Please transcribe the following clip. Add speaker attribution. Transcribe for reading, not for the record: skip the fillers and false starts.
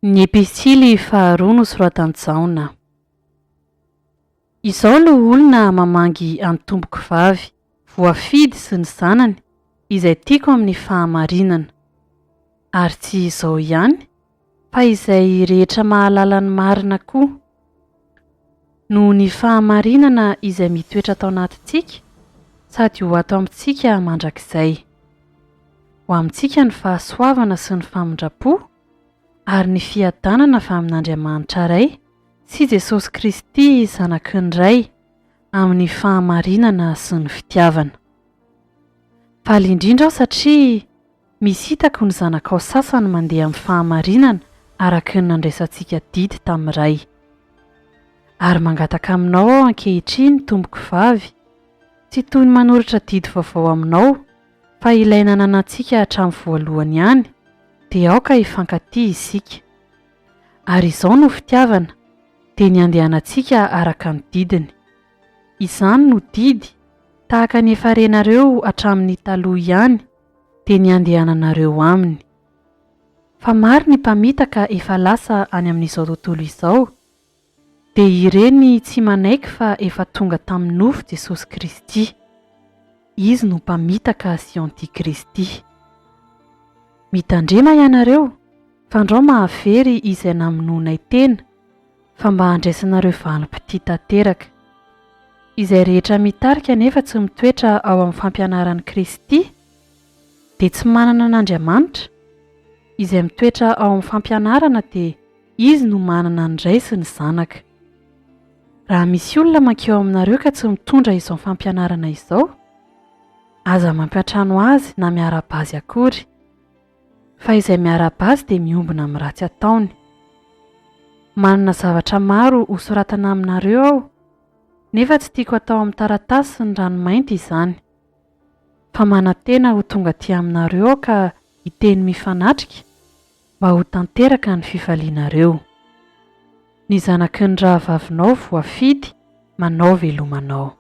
Speaker 1: Ny epistily faharoa nosoratan'i Jaona. Izao aloha olona mamangy antomboko vavy, voafidy sy ny zanany, izay tiako amin'ny fahamarinana. Ary tsy izao ihany, fa izay rehetra mahalala ny marina koa. Noho ny fahamarinana izay mitoetra tao anatintsika, sady ho ato amintsika mandrakizay. Ho amintsika ny fahasoavana sy ny famindrapo, ary ny fiadanana avy amin'Andriamanitra iray sy Jesosy Kristy Zanaky ny iray amin'ny fahamarinana sy ny fitiavana. Faly indrindra aho satria misy hitako ny zanakao sasany mandeha amin'ny fahamarinana araka ny nandraisantsika didy tamin'iray. Ary mangataka aminao aho ankehitriny tompoko vavy, tsy toy ny manoratra didy vaovao aminao, fa ilaina nanantsika hatramin'ny voalohany ihany, dia aoka hifankatia isika. Ary izao no fitiavana, dia ny andehanantsika araka ny didiny. Izany no didy, tahaka ny efa renareo hatramin'ny taloha ihany, dia ny andehananareo aminy. Fa maro ny mpamitaka efa lasa any amin'izao tontolo izao, dia ireny tsy manaiky fa efa tonga tamin'ny nofo Jesosy Kristy. Izy no mpamitaka sy antikristy. Mitandrema ianareo, fa andrao mahavery izay namonoanay tena, fa mba handraisanareo valim-pity tanteraka. Izay rehetra mitarika nefa tsy mitoetra ao amin'ny fampianaran'i Kristy, dia tsy manana an'Andriamanitra. Izay mitoetra ao amin'ny fampianarana dia izy no manana ny Ray sy ny Zanaka. Raha misy olona mankeo aminareo ka tsy mitondra izao fampianarana izao, aza mampiantrano azy na miara-bazy akory. Fa izay miara-bazy dia miombona amin'ny ratsy ataony. Manana zavatra maro hosoratana aminareo aho, nefa tsy tiako atao amin'ny taratasy sy ny ranomainty izany. Fa manantena ho tonga aty aminareo aho ka hiteny mifanatrika mba ho tanteraka ny fifalianareo. Ny zanaky ny rahavavinao voafidy, manao velomanao.